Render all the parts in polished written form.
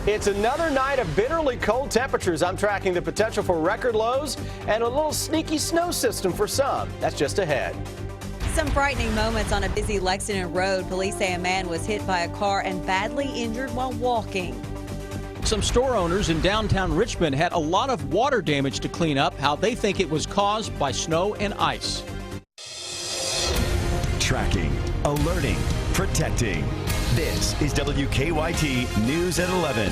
It's another night of bitterly cold temperatures. I'm tracking the potential for record lows and a little sneaky snow system for some. That's just ahead. Some frightening moments on a busy Lexington road. Police say a man was hit by a car and badly injured while walking. Some store owners in downtown Richmond had a lot of water damage to clean up, how they think it was caused by snow and ice. Tracking, alerting, protecting. This is WKYT News at 11.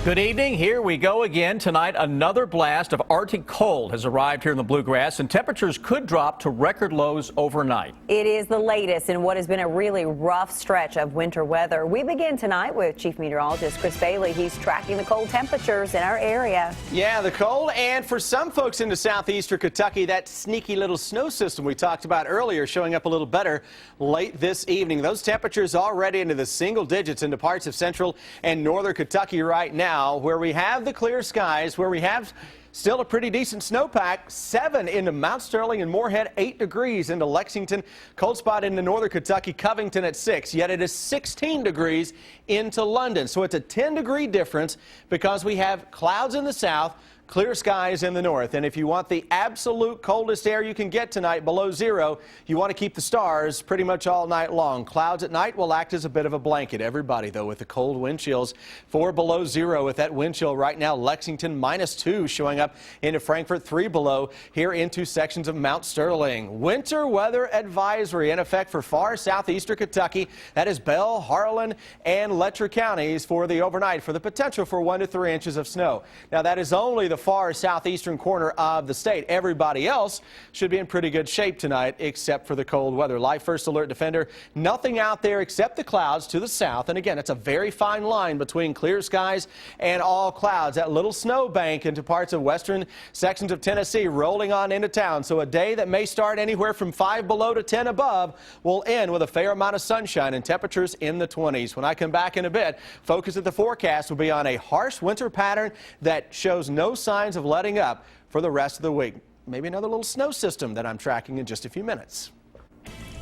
Good evening. Here we go again. Tonight, another blast of Arctic cold has arrived here in the Bluegrass, and temperatures could drop to record lows overnight. It is the latest in what has been a really rough stretch of winter weather. We begin tonight with Chief Meteorologist Chris Bailey. He's tracking the cold temperatures in our area. Yeah, the cold, and for some folks into southeastern Kentucky, that sneaky little snow system we talked about earlier showing up a little better late this evening. Those temperatures already into the single digits into parts of central and northern Kentucky right now, where we have the clear skies, where we have still a pretty decent snowpack. 7 into Mount Sterling and Moorhead, 8 degrees into Lexington. Cold spot into northern Kentucky, Covington at 6, yet it is 16 degrees into London. So it's a 10-degree difference because we have clouds in the south, clear skies in the north. And if you want the absolute coldest air you can get tonight, below zero, you want to keep the stars pretty much all night long. Clouds at night will act as a bit of a blanket. Everybody, though, with the cold wind chills for below zero with that wind chill right now. Lexington -2 showing up into Frankfort, 3 below here into sections of Mount Sterling. Winter weather advisory in effect for far southeastern Kentucky. That is Bell, Harlan, and Letcher counties for the overnight for the potential for 1 to 3 inches of snow. Now, that is only the far southeastern corner of the state. Everybody else should be in pretty good shape tonight except for the cold weather. Live First Alert Defender, nothing out there except the clouds to the south. And again, it's a very fine line between clear skies and all clouds. That little snow bank into parts of western sections of Tennessee rolling on into town. So a day that may start anywhere from 5 below to 10 above will end with a fair amount of sunshine and temperatures in the 20s. When I come back in a bit, focus at the forecast will be on a harsh winter pattern that shows no signs of letting up for the rest of the week. Maybe another little snow system that I'm tracking in just a few minutes.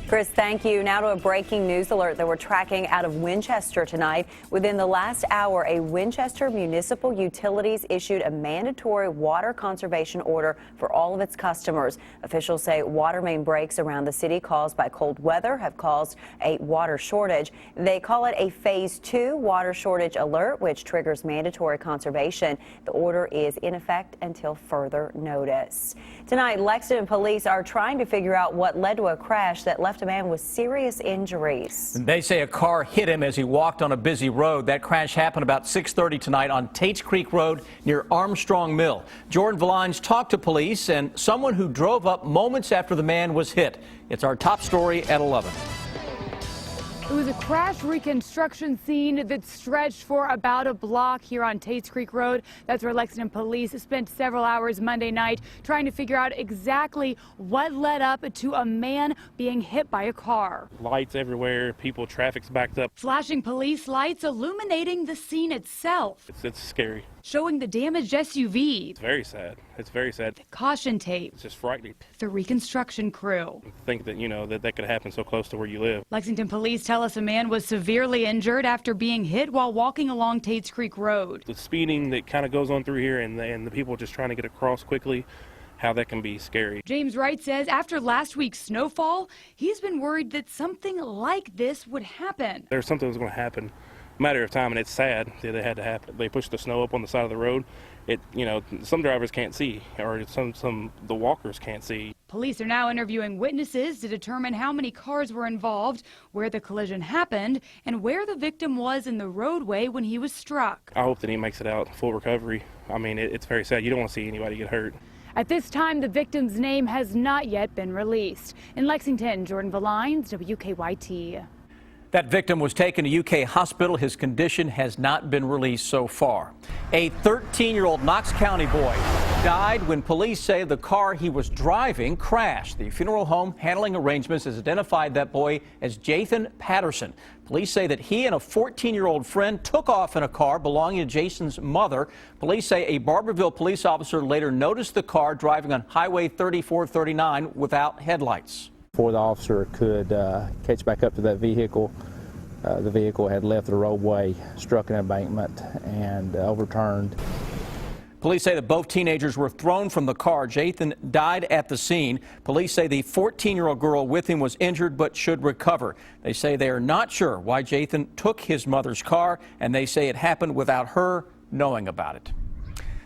Chris, thank you. Now to a breaking news alert that we're tracking out of Winchester tonight. Within the last hour, a Winchester Municipal Utilities issued a mandatory water conservation order for all of its customers. Officials say water main breaks around the city caused by cold weather have caused a water shortage. They call it a Phase 2 water shortage alert, which triggers mandatory conservation. The order is in effect until further notice. Tonight, Lexington police are trying to figure out what led to a crash that left a man with serious injuries. They say a car hit him as he walked on a busy road. That crash happened about 6:30 tonight on Tates Creek Road near Armstrong Mill. Jordan Valines talked to police and someone who drove up moments after the man was hit. It's our top story at 11. It was a crash reconstruction scene that stretched for about a block here on Tates Creek Road. That's where Lexington police spent several hours Monday night trying to figure out exactly what led up to a man being hit by a car. Lights everywhere, traffic's backed up. Flashing police lights illuminating the scene itself. It's scary. Showing the damaged SUV. It's very sad. It's very sad. The caution tape. It's just frightening. The reconstruction crew. Think that, that could happen so close to where you live. Lexington police tell us a man was severely injured after being hit while walking along Tates Creek Road. The speeding that kind of goes on through here and the people just trying to get across quickly, how that can be scary. James Wright says after last week's snowfall, he's been worried that something like this would happen. There's something that's going to happen. Matter of time, and it's sad that it had to happen. They pushed the snow up on the side of the road. Some drivers can't see, or the walkers can't see. Police are now interviewing witnesses to determine how many cars were involved, where the collision happened, and where the victim was in the roadway when he was struck. I hope that he makes it out full recovery. I mean, it's very sad. You don't want to see anybody get hurt. At this time, the victim's name has not yet been released. In Lexington, Jordan Valines, WKYT. That victim was taken to UK hospital. His condition has not been released so far. A 13-year-old Knox County boy died when police say the car he was driving crashed. The funeral home handling arrangements has identified that boy as Jathan Patterson. Police say that he and a 14-year-old friend took off in a car belonging to Jason's mother. Police say a Barberville police officer later noticed the car driving on Highway 3439 without headlights. Before the officer could catch back up to that vehicle, the vehicle had left the roadway, struck an embankment, and overturned. Police say that both teenagers were thrown from the car. Jathan died at the scene. Police say the 14-year-old girl with him was injured but should recover. They say they are not sure why Jathan took his mother's car, and they say it happened without her knowing about it.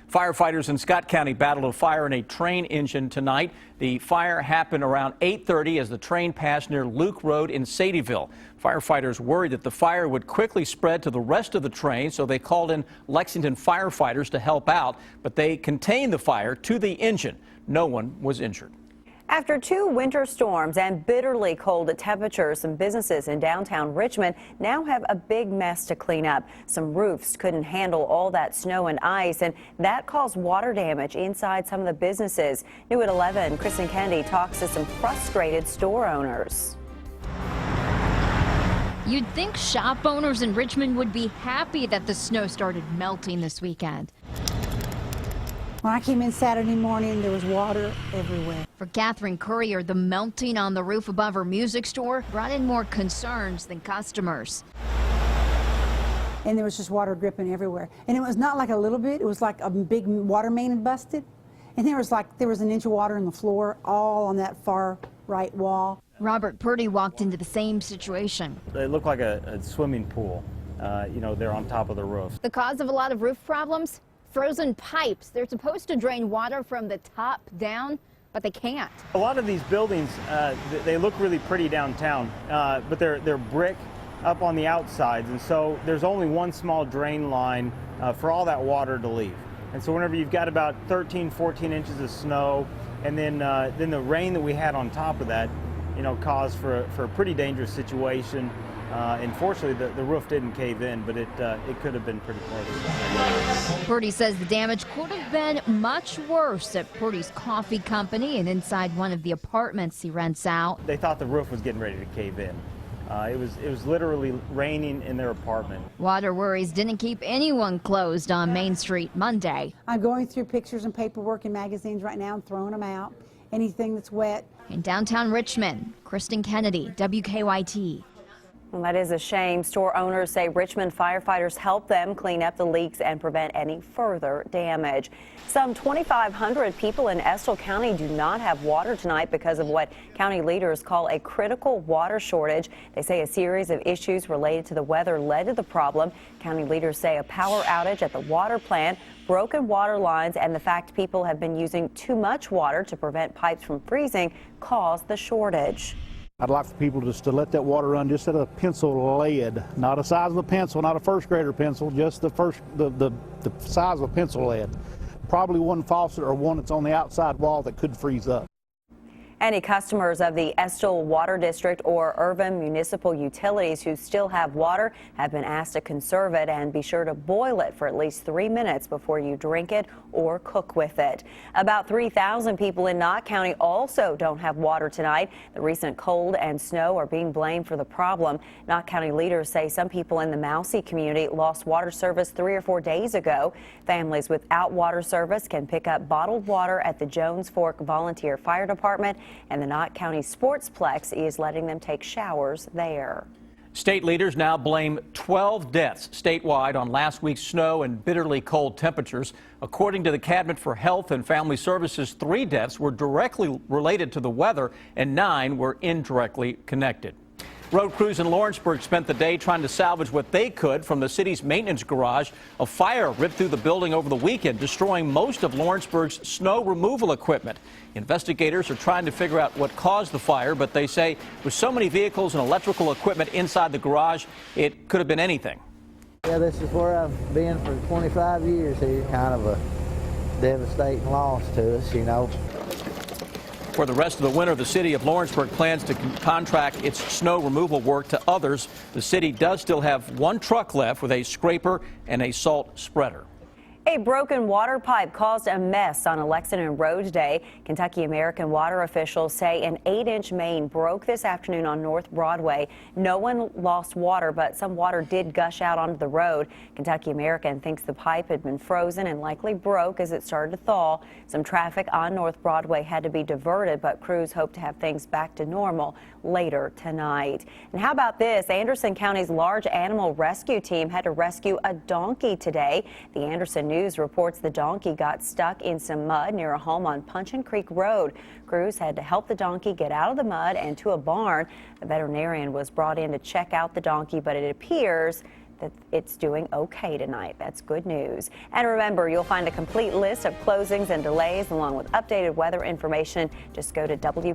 Firefighters in Scott County battled a fire in a train engine tonight. The fire happened around 8:30 as the train passed near Luke Road in Sadieville. Firefighters worried that the fire would quickly spread to the rest of the train, so they called in Lexington firefighters to help out, but they contained the fire to the engine. No one was injured. After 2 winter storms and bitterly cold temperatures, some businesses in downtown Richmond now have a big mess to clean up. Some roofs couldn't handle all that snow and ice, and that caused water damage inside some of the businesses. New at 11, Kristen Kennedy talks to some frustrated store owners. You'd think shop owners in Richmond would be happy that the snow started melting this weekend. When I came in Saturday morning, there was water everywhere. For Catherine Courier, the melting on the roof above her music store brought in more concerns than customers. And there was just water dripping everywhere. And it was not like a little bit, it was like a big water main had busted. And there was an inch of water on the floor, all on that far right wall. Robert Purdy walked into the same situation. It looked like a swimming pool, they're on top of the roof. The cause of a lot of roof problems? Frozen pipes. They're supposed to drain water from the top down, but they can't. A lot of these buildings, they look really pretty downtown, but they're brick up on the outsides, and so there's only one small drain line for all that water to leave. And so whenever you've got about 13, 14 inches of snow, and then the rain that we had on top of that, caused for a pretty dangerous situation. And fortunately, the roof didn't cave in, but it could have been pretty close. Purdy says the damage could have been much worse at Purdy's Coffee Company and inside one of the apartments he rents out. They thought the roof was getting ready to cave in. It was literally raining in their apartment. Water worries didn't keep anyone closed on Main Street Monday. I'm going through pictures and paperwork and magazines right now and throwing them out. Anything that's wet. In downtown Richmond, Kristen Kennedy, WKYT. Well, that is a shame. Store owners say Richmond firefighters help them clean up the leaks and prevent any further damage. Some 2,500 people in Estill County do not have water tonight because of what county leaders call a critical water shortage. They say a series of issues related to the weather led to the problem. County leaders say a power outage at the water plant, broken water lines, and the fact people have been using too much water to prevent pipes from freezing caused the shortage. I'd like for people just to let that water run just at a pencil lead, not a size of a pencil, not a first grader pencil, just the size of a pencil lead. Probably one faucet or one that's on the outside wall that could freeze up. Any customers of the Estill Water District or Irvin Municipal Utilities who still have water have been asked to conserve it and be sure to boil it for at least 3 minutes before you drink it or cook with it. About 3,000 people in Knott County also don't have water tonight. The recent cold and snow are being blamed for the problem. Knott County leaders say some people in the Mousy community lost water service 3 or 4 days ago. Families without water service can pick up bottled water at the Jones Fork Volunteer Fire Department, and the Knott County Sportsplex is letting them take showers there. State leaders now blame 12 deaths statewide on last week's snow and bitterly cold temperatures. According to the Cabinet for Health and Family Services, 3 deaths were directly related to the weather and 9 were indirectly connected. Road crews in Lawrenceburg spent the day trying to salvage what they could from the city's maintenance garage. A fire ripped through the building over the weekend, destroying most of Lawrenceburg's snow removal equipment. Investigators are trying to figure out what caused the fire, but they say with so many vehicles and electrical equipment inside the garage, it could have been anything. Yeah, this is where I've been for 25 years here. Kind of a devastating loss to us, For the rest of the winter, the city of Lawrenceburg plans to contract its snow removal work to others. The city does still have 1 truck left with a scraper and a salt spreader. A broken water pipe caused a mess on Lexington Road Day. Kentucky American water officials say an 8-inch main broke this afternoon on North Broadway. No one lost water, but some water did gush out onto the road. Kentucky American thinks the pipe had been frozen and likely broke as it started to thaw. Some traffic on North Broadway had to be diverted, but crews hope to have things back to normal later tonight. And how about this? Anderson County's large animal rescue team had to rescue a donkey today. The Anderson News reports the donkey got stuck in some mud near a home on Punchin Creek Road. Crews had to help the donkey get out of the mud and to a barn. A veterinarian was brought in to check out the donkey, but it appears that it's doing okay tonight. That's good news. And remember, you'll find a complete list of closings and delays along with updated weather information. Just go to WKYT.com.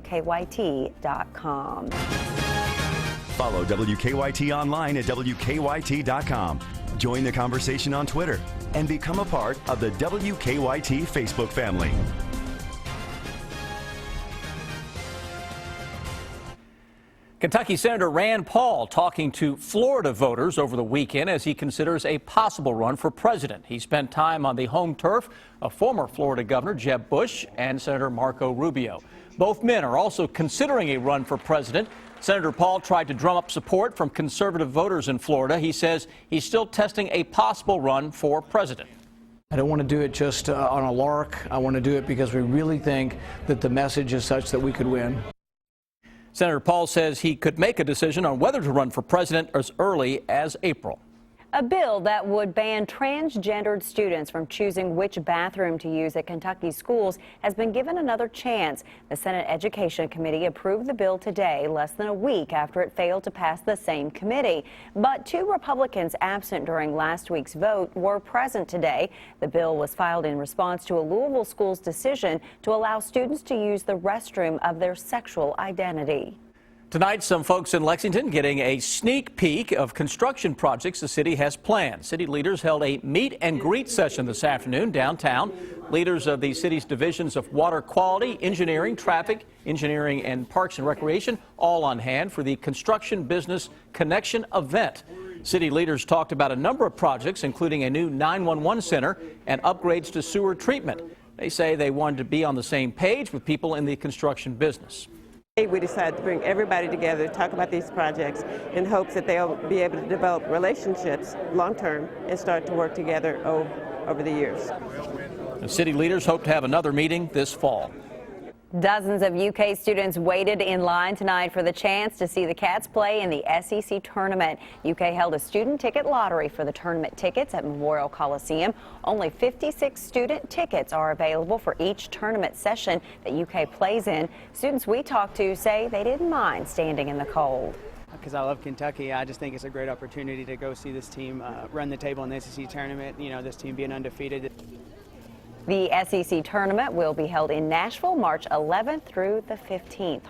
Follow WKYT online at WKYT.com. Join the conversation on Twitter and become a part of the WKYT Facebook family. Kentucky Senator Rand Paul talking to Florida voters over the weekend as he considers a possible run for president. He spent time on the home turf of former Florida Governor Jeb Bush and Senator Marco Rubio. Both men are also considering a run for president. Senator Paul tried to drum up support from conservative voters in Florida. He says he's still testing a possible run for president. I don't want to do it just on a lark. I want to do it because we really think that the message is such that we could win. Senator Paul says he could make a decision on whether to run for president as early as April. A bill that would ban transgendered students from choosing which bathroom to use at Kentucky schools has been given another chance. The Senate Education Committee approved the bill today, less than a week after it failed to pass the same committee. But 2 Republicans absent during last week's vote were present today. The bill was filed in response to a Louisville school's decision to allow students to use the restroom of their sexual identity. Tonight, some folks in Lexington getting a sneak peek of construction projects the city has planned. City leaders held a meet and greet session this afternoon downtown. Leaders of the city's divisions of water quality, engineering, traffic, engineering, and parks and recreation all on hand for the Construction Business Connection event. City leaders talked about a number of projects, including a new 911 center and upgrades to sewer treatment. They say they wanted to be on the same page with people in the construction business. We decided to bring everybody together to talk about these projects in hopes that they'll be able to develop relationships long-term and start to work together over the years. The city leaders hope to have another meeting this fall. Dozens of UK students waited in line tonight for the chance to see the Cats play in the SEC tournament. UK held a student ticket lottery for the tournament tickets at Memorial Coliseum. Only 56 student tickets are available for each tournament session that UK plays in. Students we talked to say they didn't mind standing in the cold. Because I love Kentucky, I just think it's a great opportunity to go see this team run the table in the SEC tournament. You know, this team being undefeated. The SEC tournament will be held in Nashville March 11th through the 15th.